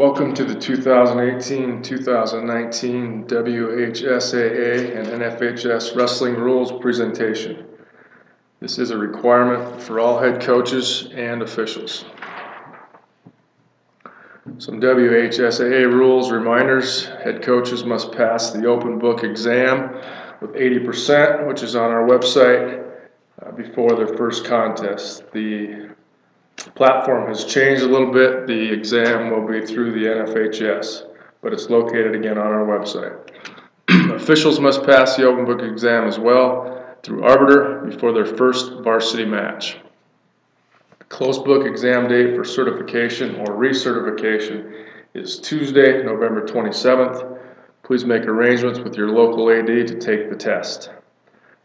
Welcome to the 2018-2019 WHSAA and NFHS Wrestling Rules presentation. This is a requirement for all head coaches and officials. Some WHSAA rules reminders: head coaches must pass the open book exam with 80%, which is on our website, before their first contest. The platform has changed a little bit. The exam will be through the NFHS, but it's located again on our website. Officials must pass the open book exam as well through arbiter before their first varsity match. The closed book exam date for certification or recertification is Tuesday, November 27th. Please make arrangements with your local AD to take the test.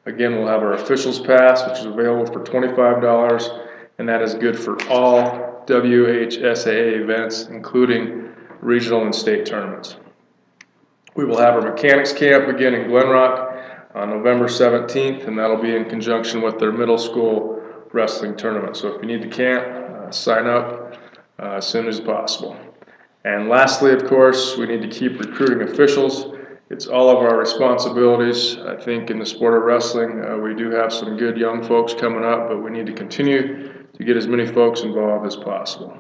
Again, we'll have our officials pass, which is available for $25. And that is good for all WHSAA events, including regional and state tournaments. We will have our mechanics camp again in Glen Rock on November 17th, and that'll be in conjunction with their middle school wrestling tournament. So if you need the camp, sign up as soon as possible. And lastly, of course, we need to keep recruiting officials. It's all of our responsibilities. I think in the sport of wrestling, we do have some good young folks coming up, but we need to continue to get as many folks involved as possible.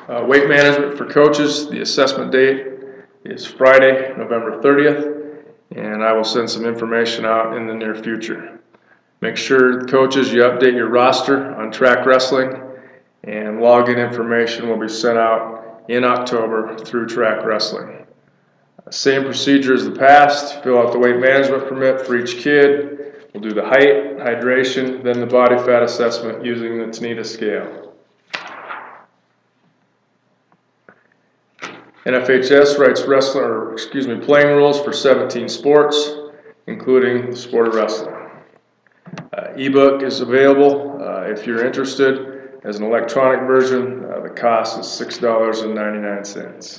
Weight management for coaches. The assessment date is Friday, November 30th, and I will send some information out in the near future. Make sure, coaches, you update your roster on track wrestling, and login information will be sent out in October through track wrestling. Same procedure as the past. Fill out the weight management permit for each kid. We'll do the height, hydration, then the body fat assessment using the TAKEDOWN scale. NFHS writes playing rules for 17 sports, including the sport of wrestling. Ebook is available if you're interested as an electronic version. The cost is $6.99.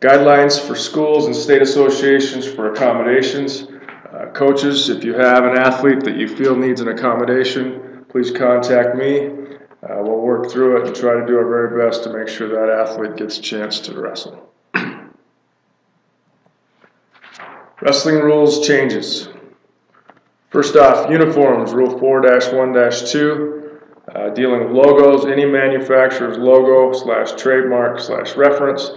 Guidelines for schools and state associations for accommodations. Coaches, if you have an athlete that you feel needs an accommodation, please contact me. We'll work through it and try to do our very best to make sure that athlete gets a chance to wrestle. Wrestling rules changes. First off, uniforms, Rule 4-1-2, dealing with logos. Any manufacturer's logo / trademark / reference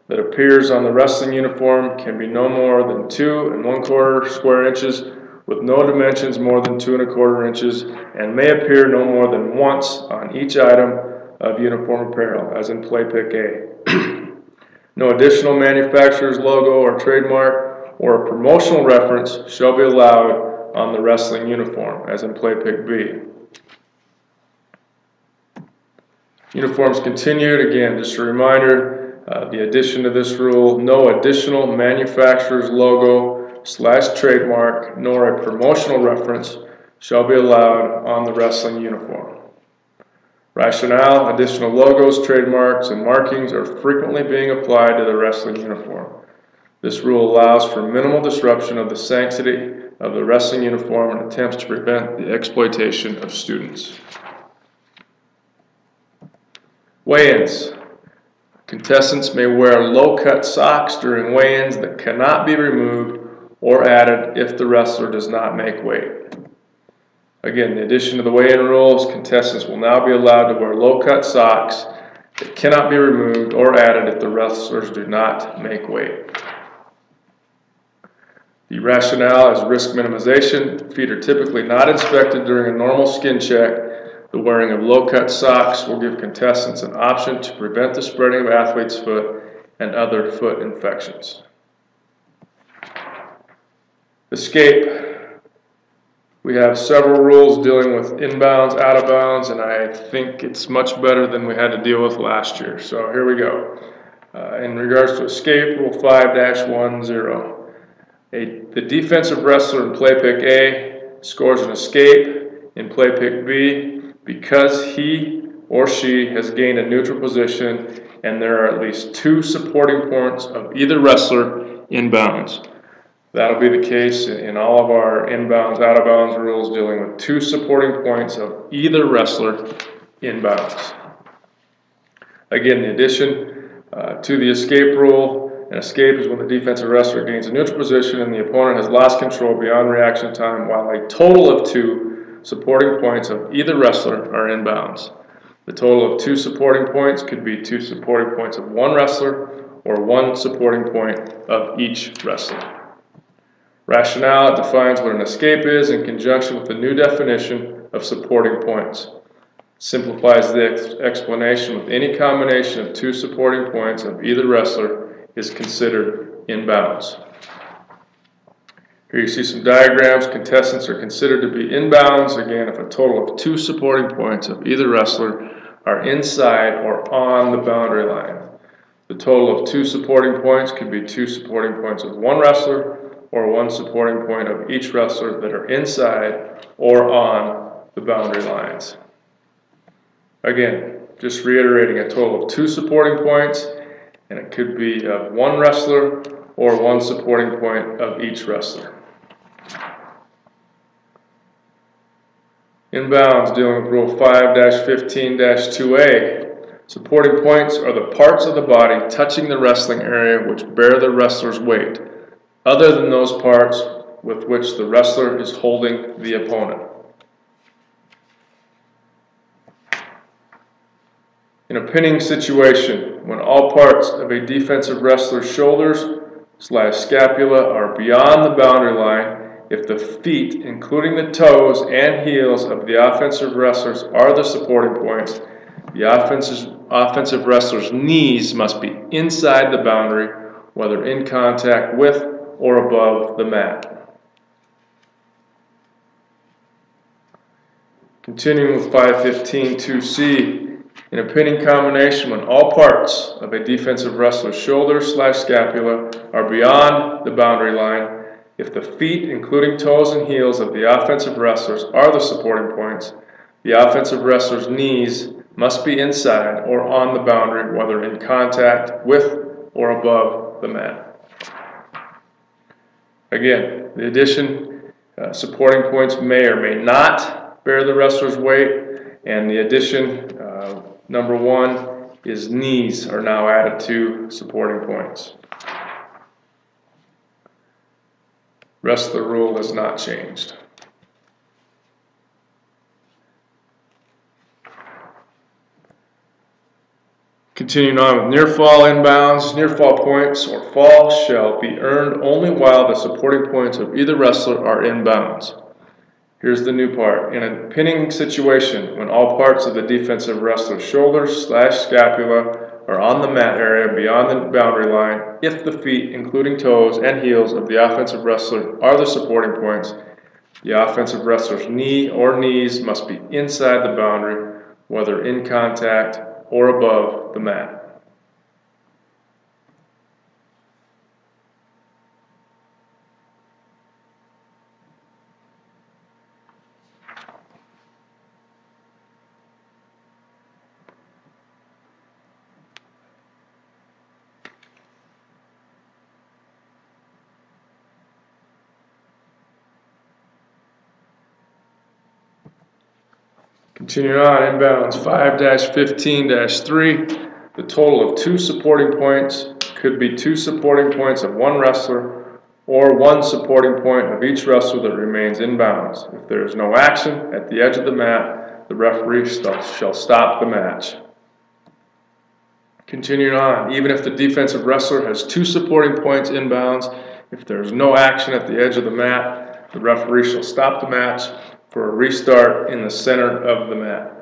that appears on the wrestling uniform can be no more than 2 1/4 square inches with no dimensions more than 2 1/4 inches, and may appear no more than once on each item of uniform apparel, as in Play Pick A. No additional manufacturer's logo or trademark or a promotional reference shall be allowed on the wrestling uniform, as in Play Pick B. Uniforms continued. Again, just a reminder, the addition to this rule: no additional manufacturer's logo / trademark nor a promotional reference shall be allowed on the wrestling uniform. Rationale: additional logos, trademarks, and markings are frequently being applied to the wrestling uniform. This rule allows for minimal disruption of the sanctity of the wrestling uniform and attempts to prevent the exploitation of students. Weigh-ins. Contestants may wear low-cut socks during weigh-ins that cannot be removed or added if the wrestler does not make weight. Again, the addition to the weigh-in rules: contestants will now be allowed to wear low-cut socks that cannot be removed or added if the wrestlers do not make weight. The rationale is risk minimization. Feet are typically not inspected during a normal skin check. The wearing of low-cut socks will give contestants an option to prevent the spreading of athlete's foot and other foot infections. Escape. We have several rules dealing with inbounds, out of bounds, and I think it's much better than we had to deal with last year. So here we go. In regards to escape, Rule 5-10. The defensive wrestler in Play Pick A scores an escape in Play Pick B because he or she has gained a neutral position and there are at least 2 supporting points of either wrestler inbounds. That'll be the case in all of our inbounds, out of bounds rules dealing with 2 supporting points of either wrestler inbounds. Again, the addition to the escape rule. An escape is when the defensive wrestler gains a neutral position and the opponent has lost control beyond reaction time while a total of 2 supporting points of either wrestler are in bounds. The total of 2 supporting points could be 2 supporting points of one wrestler or 1 supporting point of each wrestler. Rationale: it defines what an escape is in conjunction with the new definition of supporting points. Simplifies the explanation with any combination of 2 supporting points of either wrestler is considered in bounds. Here you see some diagrams. Contestants are considered to be in bounds, again, if a total of 2 supporting points of either wrestler are inside or on the boundary line. The total of 2 supporting points could be 2 supporting points of one wrestler or 1 supporting point of each wrestler that are inside or on the boundary lines. Again, just reiterating, a total of 2 supporting points, and it could be of one wrestler or 1 supporting point of each wrestler. In bounds, dealing with Rule 5-15-2A, supporting points are the parts of the body touching the wrestling area which bear the wrestler's weight, other than those parts with which the wrestler is holding the opponent. In a pinning situation, when all parts of a defensive wrestler's shoulders/scapula are beyond the boundary line, if the feet, including the toes and heels of the offensive wrestlers, are the supporting points, the offensive wrestler's knees must be inside the boundary, whether in contact with or above the mat. Continuing with 5-15-2C, in a pinning combination, when all parts of a defensive wrestler's shoulders/scapula are beyond the boundary line, if the feet, including toes and heels of the offensive wrestlers, are the supporting points, the offensive wrestler's knees must be inside or on the boundary, whether in contact with or above the mat. Again, the addition, supporting points may or may not bear the wrestler's weight, and the addition, number 1, is knees are now added to supporting points. Rest of the rule has not changed. Continuing on with near fall inbounds, near fall points or fall shall be earned only while the supporting points of either wrestler are in bounds. Here's the new part. In a pinning situation, when all parts of the defensive wrestler's shoulders/scapula are on the mat area beyond the boundary line, if the feet, including toes and heels of the offensive wrestler, are the supporting points, the offensive wrestler's knee or knees must be inside the boundary, whether in contact or above the mat. Continuing on, inbounds 5-15-3, the total of 2 supporting points could be 2 supporting points of one wrestler or 1 supporting point of each wrestler that remains in bounds. If there is no action at the edge of the mat, the referee shall stop the match. Continuing on, even if the defensive wrestler has 2 supporting points in bounds, if there is no action at the edge of the mat, the referee shall stop the match for a restart in the center of the mat.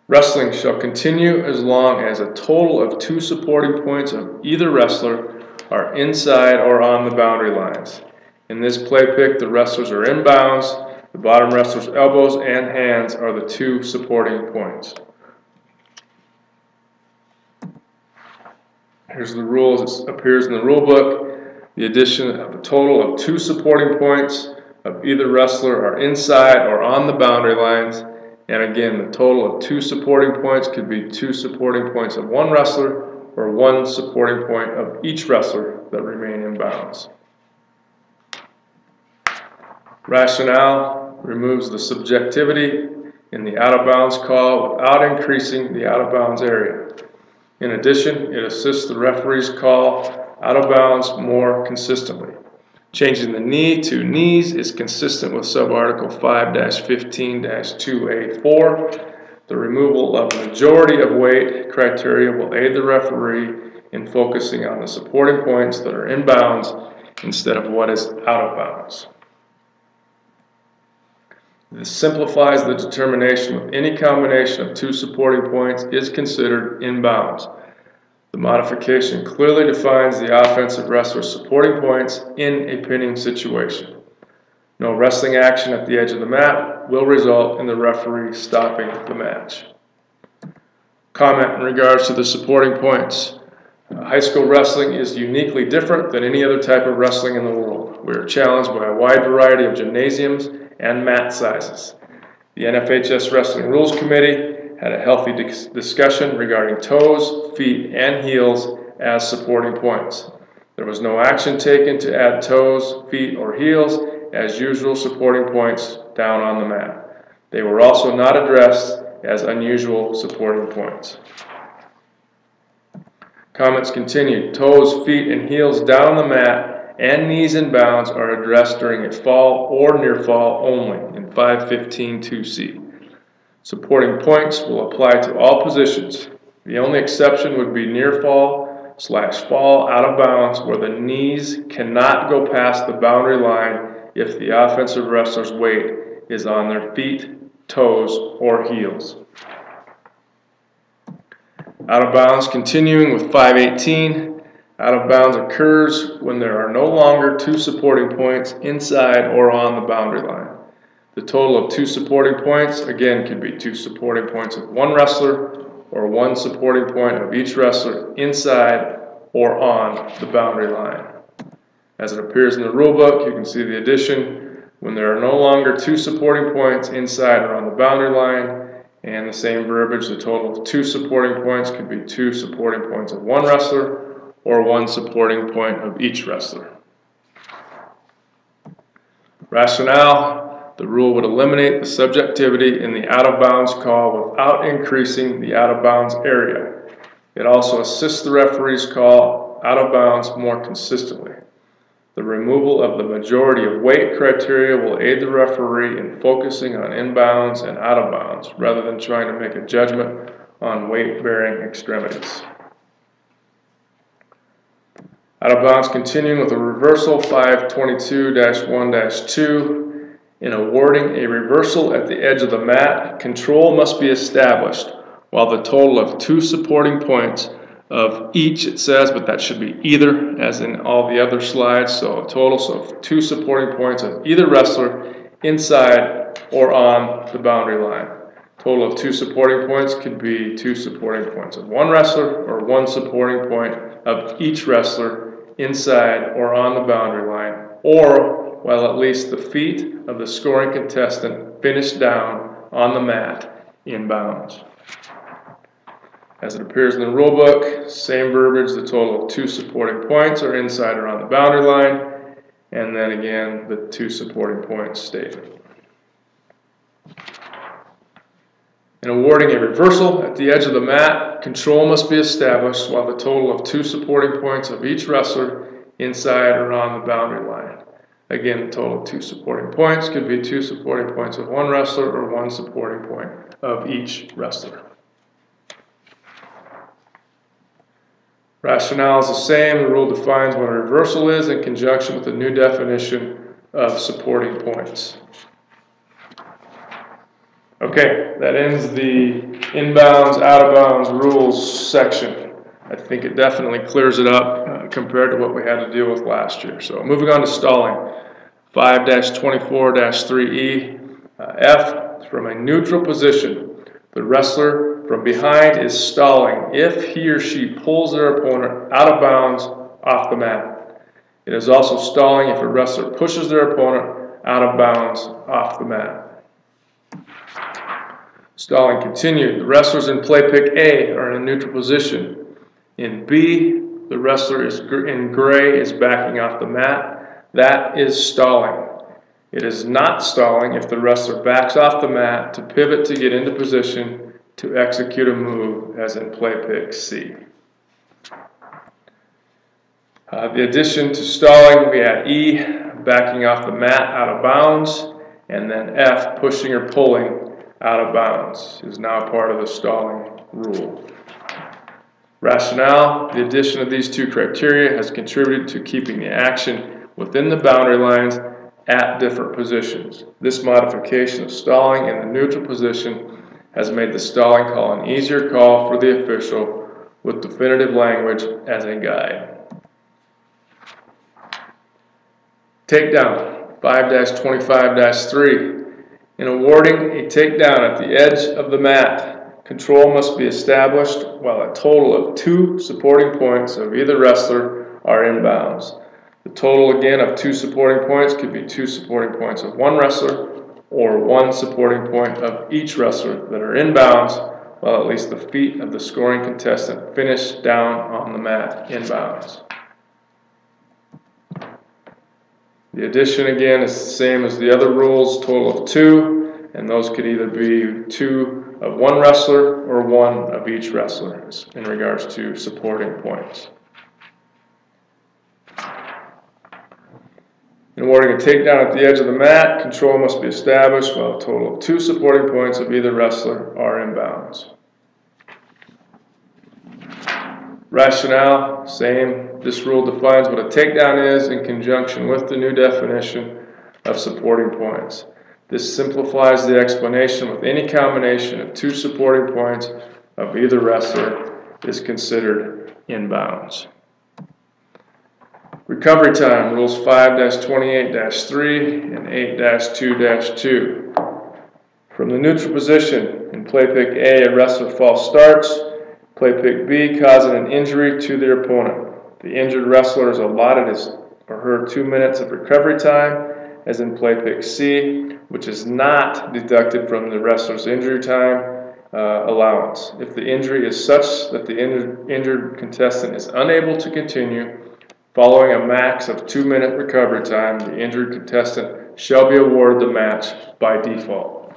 Wrestling shall continue as long as a total of 2 supporting points of either wrestler are inside or on the boundary lines. In this play pick, the wrestlers are in bounds. The bottom wrestler's elbows and hands are the 2 supporting points. Here's the rules. It appears in the rule book. The addition of a total of 2 supporting points of either wrestler are inside or on the boundary lines. And again, the total of 2 supporting points could be 2 supporting points of one wrestler or 1 supporting point of each wrestler that remain in bounds. Rationale: removes the subjectivity in the out-of-bounds call without increasing the out-of-bounds area. In addition, it assists the referee's call out of bounds more consistently. Changing the knee to knees is consistent with subarticle 5-15-2A4. The removal of majority of weight criteria will aid the referee in focusing on the supporting points that are in bounds instead of what is out of bounds. This simplifies the determination of any combination of two supporting points is considered in bounds. The modification clearly defines the offensive wrestler's supporting points in a pinning situation. No wrestling action at the edge of the mat will result in the referee stopping the match. Comment in regards to the supporting points. High school wrestling is uniquely different than any other type of wrestling in the world. We are challenged by a wide variety of gymnasiums and mat sizes. The NFHS Wrestling Rules Committee had a healthy discussion regarding toes, feet, and heels as supporting points. There was no action taken to add toes, feet, or heels as usual supporting points down on the mat. They were also not addressed as unusual supporting points. Comments continued. Toes, feet, and heels down the mat and knees in bounds are addressed during a fall or near fall only in 5.15.2c. Supporting points will apply to all positions. The only exception would be near fall/fall out of bounds where the knees cannot go past the boundary line if the offensive wrestler's weight is on their feet, toes, or heels. Out of bounds continuing with 5.18. Out of bounds occurs when there are no longer two supporting points inside or on the boundary line. The total of two supporting points, again, could be two supporting points of one wrestler or one supporting point of each wrestler inside or on the boundary line. As it appears in the rule book, you can see the addition when there are no longer two supporting points inside or on the boundary line, and the same verbiage, the total of two supporting points could be two supporting points of one wrestler or one supporting point of each wrestler. Rationale. The rule would eliminate the subjectivity in the out-of-bounds call without increasing the out-of-bounds area. It also assists the referee's call out of bounds more consistently. The removal of the majority of weight criteria will aid the referee in focusing on in-bounds and out-of-bounds rather than trying to make a judgment on weight-bearing extremities. Out of bounds continuing with a reversal 522-1-2. In awarding a reversal at the edge of the mat, control must be established while the total of two supporting points of each, it says, but that should be either as in all the other slides, so a total of two supporting points of either wrestler inside or on the boundary line. Total of two supporting points could be two supporting points of one wrestler or one supporting point of each wrestler inside or on the boundary line, or while at least the feet of the scoring contestant finish down on the mat in bounds. As it appears in the rule book, same verbiage, the total of two supporting points are inside or on the boundary line, and then again the two supporting points statement. In awarding a reversal at the edge of the mat, control must be established while the total of two supporting points of each wrestler inside or on the boundary line. Again, the total of two supporting points could be two supporting points of one wrestler or one supporting point of each wrestler. Rationale is the same. The rule defines what a reversal is in conjunction with the new definition of supporting points. Okay, that ends the inbounds, out of bounds rules section. I think it definitely clears it up compared to what we had to deal with last year. So moving on to stalling, 5-24-3E. F, from a neutral position, the wrestler from behind is stalling if he or she pulls their opponent out of bounds off the mat. It is also stalling if a wrestler pushes their opponent out of bounds off the mat. Stalling continued. The wrestlers in play pick A are in a neutral position. In B, the wrestler in gray is backing off the mat. That is stalling. It is not stalling if the wrestler backs off the mat to pivot to get into position to execute a move, as in play pick C. The addition to stalling, we had E, backing off the mat out of bounds, and then F, pushing or pulling out of bounds, is now part of the stalling rule. Rationale, the addition of these two criteria has contributed to keeping the action within the boundary lines at different positions. This modification of stalling in the neutral position has made the stalling call an easier call for the official with definitive language as a guide. Takedown, 5-25-3. In awarding a takedown at the edge of the mat, control must be established while a total of 2 supporting points of either wrestler are in bounds. The total again of 2 supporting points could be 2 supporting points of one wrestler or 1 supporting point of each wrestler that are in bounds while at least the feet of the scoring contestant finish down on the mat in bounds. The addition again is the same as the other rules, total of 2, and those could either be 2 of one wrestler or 1 of each wrestler in regards to supporting points. In awarding a takedown at the edge of the mat, control must be established while a total of 2 supporting points of either wrestler are in bounds. Rationale, same. This rule defines what a takedown is in conjunction with the new definition of supporting points. This simplifies the explanation with any combination of 2 supporting points of either wrestler is considered in bounds. Recovery time, rules 5-28-3 and 8-2-2. From the neutral position, in play pick A, a wrestler false starts. Play pick B, causing an injury to their opponent. The injured wrestler is allotted his or her 2 minutes of recovery time, as in play pick C, which is not deducted from the wrestler's injury time allowance. If the injury is such that the injured contestant is unable to continue, following a max of 2-minute recovery time, the injured contestant shall be awarded the match by default.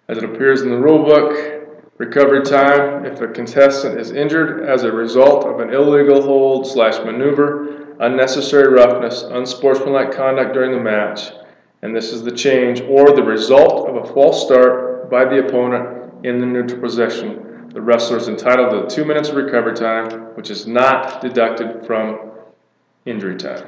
As it appears in the rule book, recovery time, if a contestant is injured as a result of an illegal hold/maneuver, unnecessary roughness, unsportsmanlike conduct during the match, and this is the change, or the result of a false start by the opponent in the neutral possession, the wrestler is entitled to 2 minutes of recovery time, which is not deducted from injury time.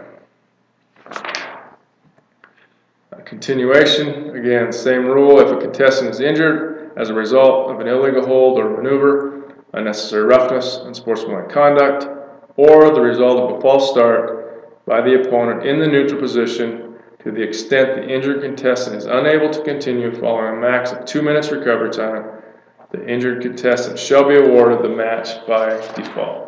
Continuation, again, same rule. If a contestant is injured as a result of an illegal hold or maneuver, unnecessary roughness, unsportsmanlike conduct, or the result of a false start by the opponent in the neutral position, to the extent the injured contestant is unable to continue following a max of 2 minutes recovery time, the injured contestant shall be awarded the match by default.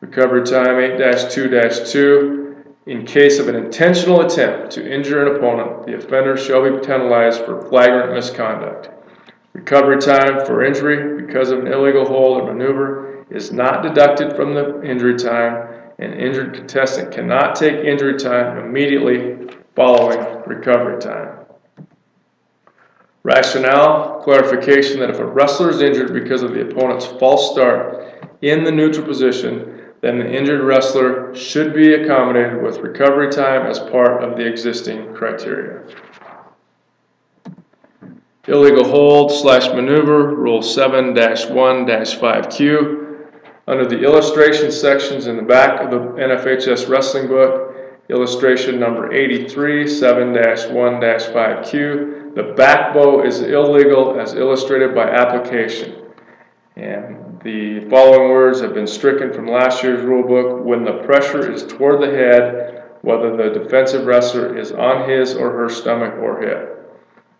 Recovery time 8-2-2. In case of an intentional attempt to injure an opponent, the offender shall be penalized for flagrant misconduct. Recovery time for injury because of an illegal hold or maneuver is not deducted from the injury time. An injured contestant cannot take injury time immediately following recovery time. Rationale, clarification that if a wrestler is injured because of the opponent's false start in the neutral position, then the injured wrestler should be accommodated with recovery time as part of the existing criteria. Illegal hold/maneuver, Rule 7-1-5Q. Under the illustration sections in the back of the NFHS wrestling book, illustration number 83, 7-1-5Q, the back bow is illegal as illustrated by application. And the following words have been stricken from last year's rule book: when the pressure is toward the head, whether the defensive wrestler is on his or her stomach or hip.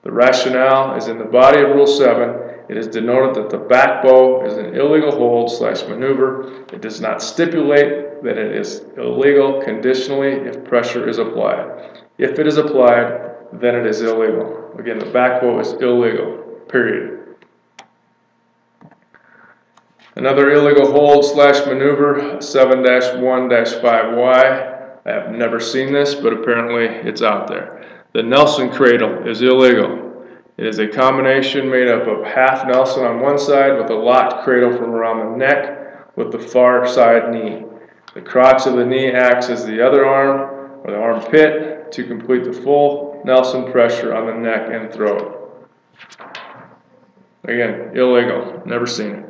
The rationale is in the body of Rule 7. It is denoted that the back bow is an illegal hold/maneuver. It does not stipulate that it is illegal conditionally if pressure is applied. If it is applied, then it is illegal. Again, the back bow is illegal, period. Another illegal hold / maneuver, 7-1-5Y. I have never seen this, but apparently it's out there. The Nelson cradle is illegal. It is a combination made up of half Nelson on one side with a locked cradle from around the neck with the far side knee. The crotch of the knee acts as the other arm or the armpit to complete the full Nelson pressure on the neck and throat. Again, illegal. Never seen it.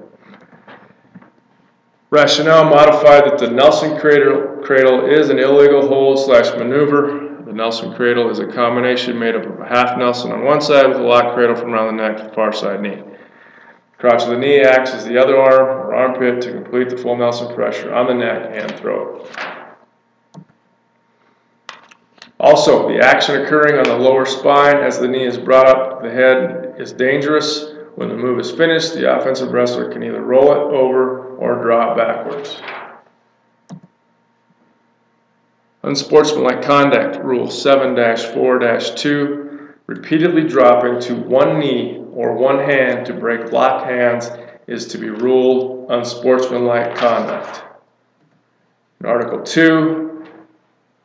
Rationale modified that the Nelson cradle is an illegal hold / maneuver. The Nelson cradle is a combination made up of a half Nelson on one side with a locked cradle from around the neck to the far side knee. The crotch of the knee acts as the other arm or armpit to complete the full Nelson pressure on the neck and throat. Also, the action occurring on the lower spine as the knee is brought up the head is dangerous. When the move is finished, the offensive wrestler can either roll it over or draw it backwards. Unsportsmanlike conduct, Rule 7-4-2, repeatedly dropping to one knee or one hand to break locked hands is to be ruled unsportsmanlike conduct. In Article 2,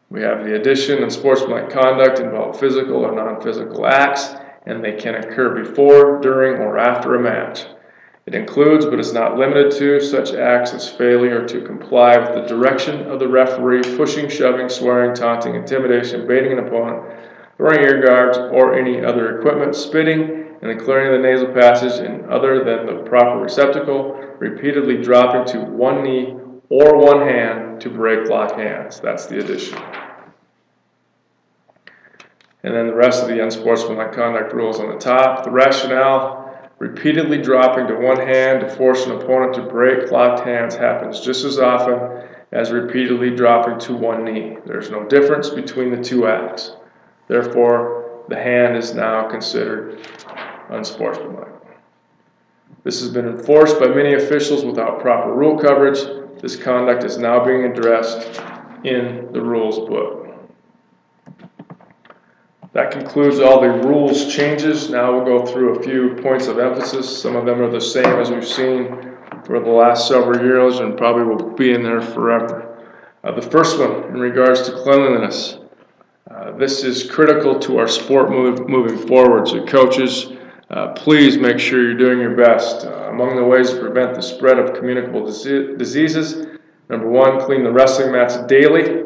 we have the addition: unsportsmanlike conduct involve physical or non-physical acts, and they can occur before, during, or after a match. It includes, but is not limited to, such acts as failure to comply with the direction of the referee, pushing, shoving, swearing, taunting, intimidation, baiting an opponent, throwing ear guards or any other equipment, spitting, and the clearing of the nasal passage in other than the proper receptacle, repeatedly dropping to one knee or one hand to break locked hands. That's the addition. And then the rest of the unsportsmanlike conduct rules on the top. The rationale: repeatedly dropping to one hand to force an opponent to break locked hands happens just as often as repeatedly dropping to one knee. There's no difference between the two acts. Therefore, the hand is now considered unsportsmanlike. This has been enforced by many officials without proper rule coverage. This conduct is now being addressed in the rules book. That concludes all the rules changes. Now we'll go through a few points of emphasis. Some of them are the same as we've seen for the last several years and probably will be in there forever. The first one, in regards to cleanliness. This is critical to our sport moving forward. So coaches, please make sure you're doing your best. Among the ways to prevent the spread of communicable diseases, number one, clean the wrestling mats daily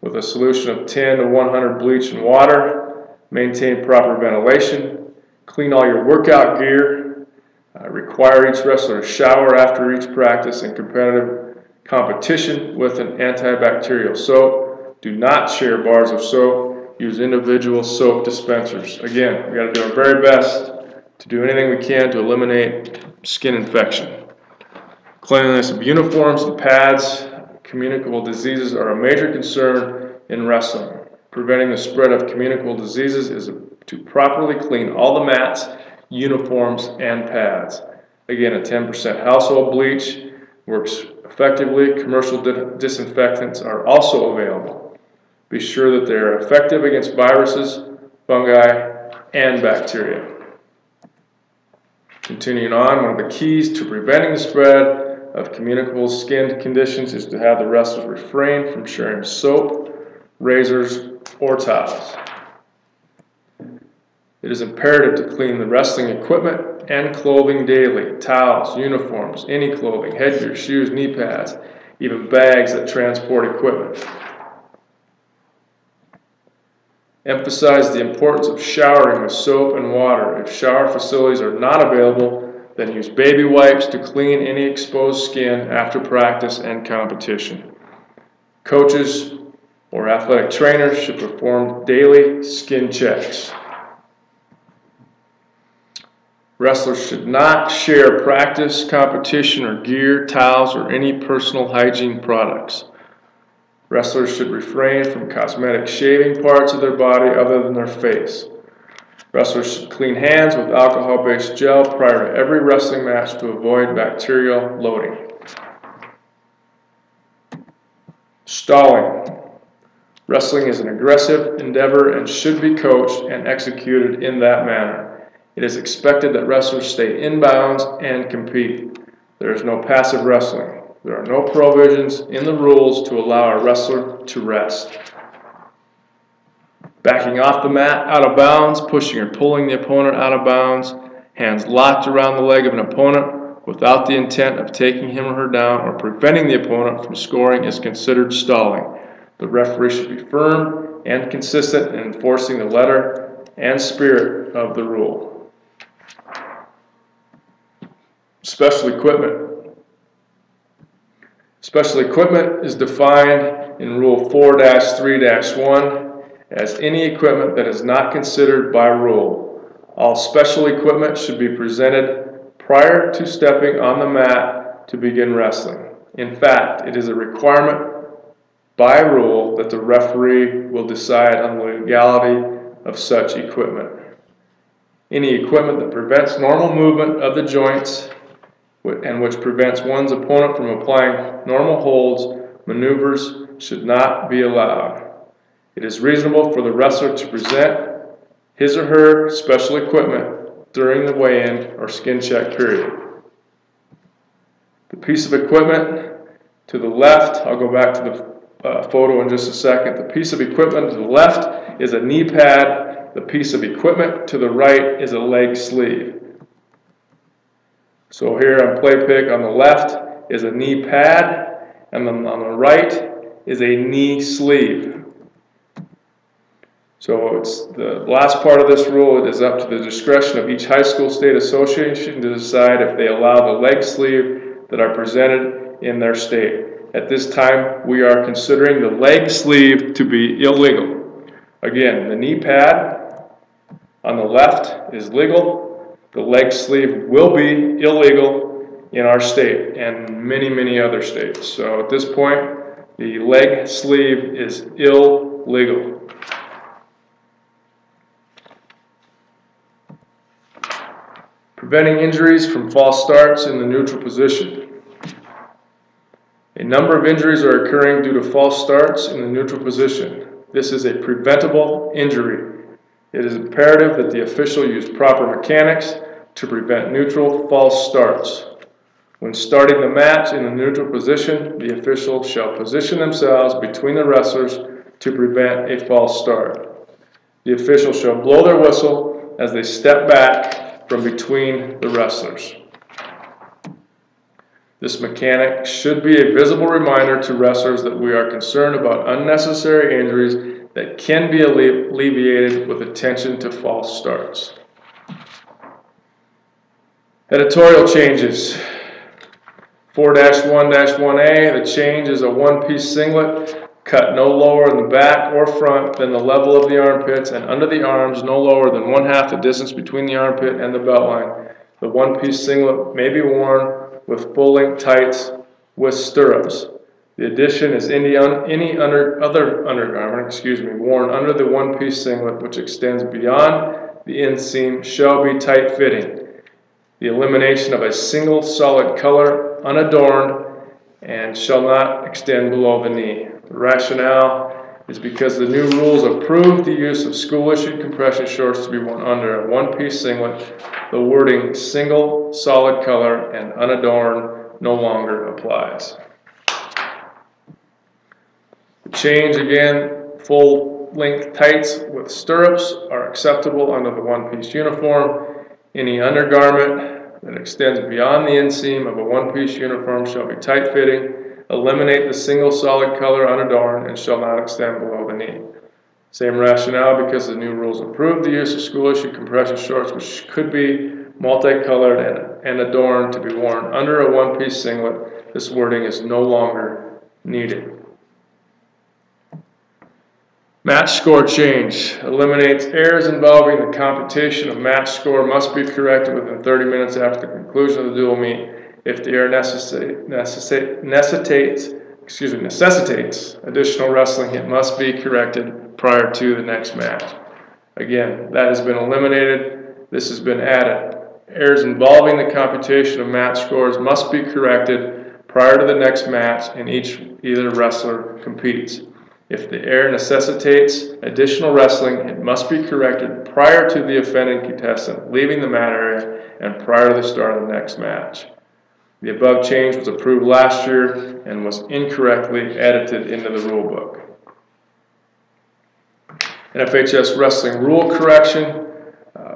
with a solution of 10 to 100 bleach and water. Maintain proper ventilation. Clean all your workout gear. Require each wrestler to shower after each practice and competitive competition with an antibacterial soap. Do not share bars of soap. Use individual soap dispensers. Again, we got to do our very best to do anything we can to eliminate skin infection. Cleanliness of uniforms and pads. Communicable diseases are a major concern in wrestling. Preventing the spread of communicable diseases is to properly clean all the mats, uniforms, and pads. Again, a 10% household bleach works effectively. Commercial disinfectants are also available. Be sure that they are effective against viruses, fungi, and bacteria. Continuing on, one of the keys to preventing the spread of communicable skin conditions is to have the wrestlers refrain from sharing soap, razors, or towels. It is imperative to clean the wrestling equipment and clothing daily. Towels, uniforms, any clothing, headgear, shoes, knee pads, even bags that transport equipment. Emphasize the importance of showering with soap and water. If shower facilities are not available, then use baby wipes to clean any exposed skin after practice and competition. Coaches or athletic trainers should perform daily skin checks. Wrestlers should not share practice, competition, or gear, towels, or any personal hygiene products. Wrestlers should refrain from cosmetic shaving parts of their body other than their face. Wrestlers should clean hands with alcohol-based gel prior to every wrestling match to avoid bacterial loading. Stalling. Wrestling is an aggressive endeavor and should be coached and executed in that manner. It is expected that wrestlers stay in bounds and compete. There is no passive wrestling. There are no provisions in the rules to allow a wrestler to rest. Backing off the mat out of bounds, pushing or pulling the opponent out of bounds, hands locked around the leg of an opponent without the intent of taking him or her down or preventing the opponent from scoring is considered stalling. The referee should be firm and consistent in enforcing the letter and spirit of the rule. Special equipment. Special equipment is defined in Rule 4-3-1 as any equipment that is not considered by rule. All special equipment should be presented prior to stepping on the mat to begin wrestling. In fact, it is a requirement by rule that the referee will decide on the legality of such equipment. Any equipment that prevents normal movement of the joints and which prevents one's opponent from applying normal holds, maneuvers should not be allowed. It is reasonable for the wrestler to present his or her special equipment during the weigh-in or skin check period. The piece of equipment to the left, I'll go back to the photo in just a second. The piece of equipment to the left is a knee pad. The piece of equipment to the right is a leg sleeve. So here on play pick on the left is a knee pad, and then on the right is a knee sleeve. So it's the last part of this rule. It is up to the discretion of each high school state association to decide if they allow the leg sleeve that are presented in their state. At this time, we are considering the leg sleeve to be illegal. Again, the knee pad on the left is legal. The leg sleeve will be illegal in our state and many, many other states. So at this point, the leg sleeve is illegal. Preventing injuries from false starts in the neutral position. A number of injuries are occurring due to false starts in the neutral position. This is a preventable injury. It is imperative that the official use proper mechanics to prevent neutral false starts. When starting the match in the neutral position, the official shall position themselves between the wrestlers to prevent a false start. The official shall blow their whistle as they step back from between the wrestlers. This mechanic should be a visible reminder to wrestlers that we are concerned about unnecessary injuries that can be alleviated with attention to false starts. Editorial changes. 4-1-1A, the change is a one-piece singlet cut no lower in the back or front than the level of the armpits and under the arms no lower than 1/2 the distance between the armpit and the belt line. The one-piece singlet may be worn with full-length tights with stirrups. The addition is any other undergarment, worn under the one-piece singlet which extends beyond the inseam shall be tight-fitting. The elimination of a single solid color unadorned and shall not extend below the knee. The rationale is because the new rules approve the use of school-issued compression shorts to be worn under a one-piece singlet. The wording single solid color and unadorned no longer applies. The change again, full-length tights with stirrups are acceptable under the one-piece uniform. Any undergarment that extends beyond the inseam of a one-piece uniform shall be tight-fitting. Eliminate the single solid color unadorned and shall not extend below the knee. Same rationale because the new rules approve the use of school-issued compression shorts which could be multicolored and adorned to be worn under a one-piece singlet. This wording is no longer needed. Match score change. Eliminates errors involving the computation of match score must be corrected within 30 minutes after the conclusion of the dual meet. If the error necessitates additional wrestling, it must be corrected prior to the next match. Again, that has been eliminated. This has been added. Errors involving the computation of match scores must be corrected prior to the next match in either wrestler competes. If the error necessitates additional wrestling, it must be corrected prior to the offending contestant leaving the mat area and prior to the start of the next match. The above change was approved last year and was incorrectly edited into the rule book. NFHS wrestling rule correction.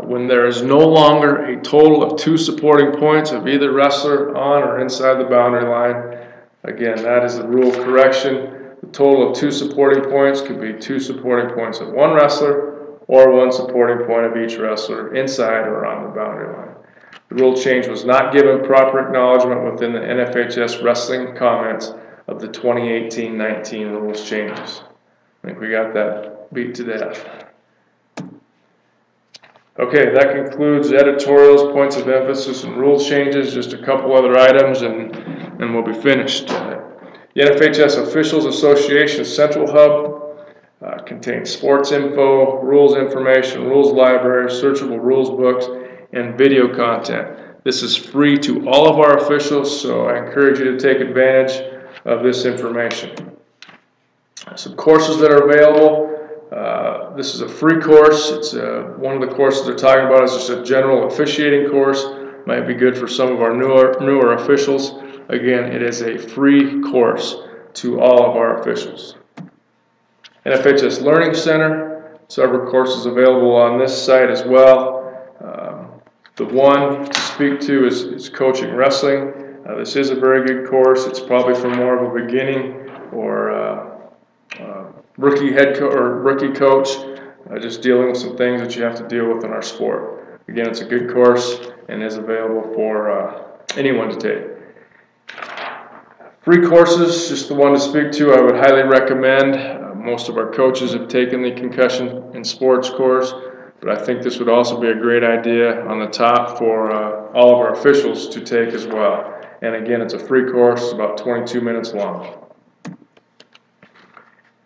When there is no longer a total of 2 supporting points of either wrestler on or inside the boundary line. Again, that is the rule correction. The total of 2 supporting points could be 2 supporting points of one wrestler or 1 supporting point of each wrestler inside or on the boundary line. The rule change was not given proper acknowledgement within the NFHS wrestling comments of the 2018-19 rules changes. I think we got that beat to death. Okay, that concludes editorials, points of emphasis, and rule changes. Just a couple other items and we'll be finished. The NFHS Officials Association Central Hub contains sports info, rules information, rules library, searchable rules books, and video content. This is free to all of our officials, so I encourage you to take advantage of this information. Some courses that are available. This is a free course. It's one of the courses they're talking about is just a general officiating course. Might be good for some of our newer officials. Again, it is a free course to all of our officials. NFHS Learning Center, several courses available on this site as well. The one to speak to is coaching wrestling. This is a very good course. It's probably for more of a beginning or rookie coach, just dealing with some things that you have to deal with in our sport. Again, it's a good course and is available for anyone to take. Free courses, just the one to speak to, I would highly recommend. Most of our coaches have taken the concussion in sports course, but I think this would also be a great idea on the top for all of our officials to take as well. And again, it's a free course, it's about 22 minutes long.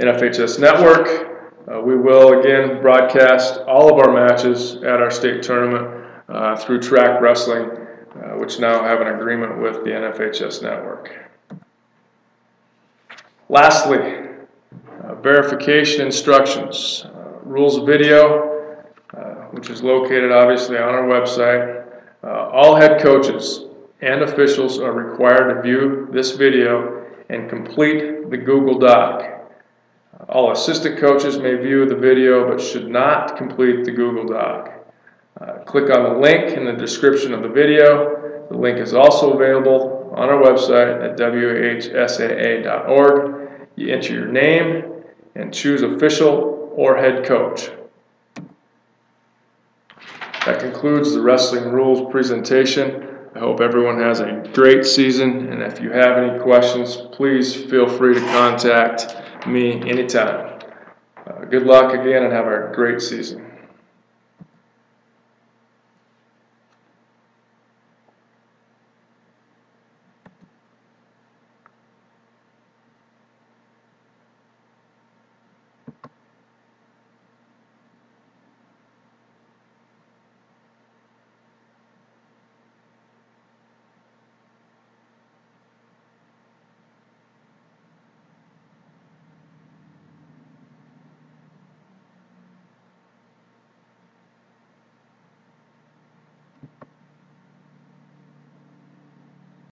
NFHS Network, we will again broadcast all of our matches at our state tournament through track wrestling, which now have an agreement with the NFHS Network. Lastly, verification instructions. Rules video, which is located obviously on our website. All head coaches and officials are required to view this video and complete the Google Doc. All assistant coaches may view the video but should not complete the Google Doc. Click on the link in the description of the video. The link is also available on our website at WHSAA.org. You enter your name and choose official or head coach. That concludes the wrestling rules presentation. I hope everyone has a great season, and if you have any questions, please feel free to contact me anytime. Good luck again and have a great season.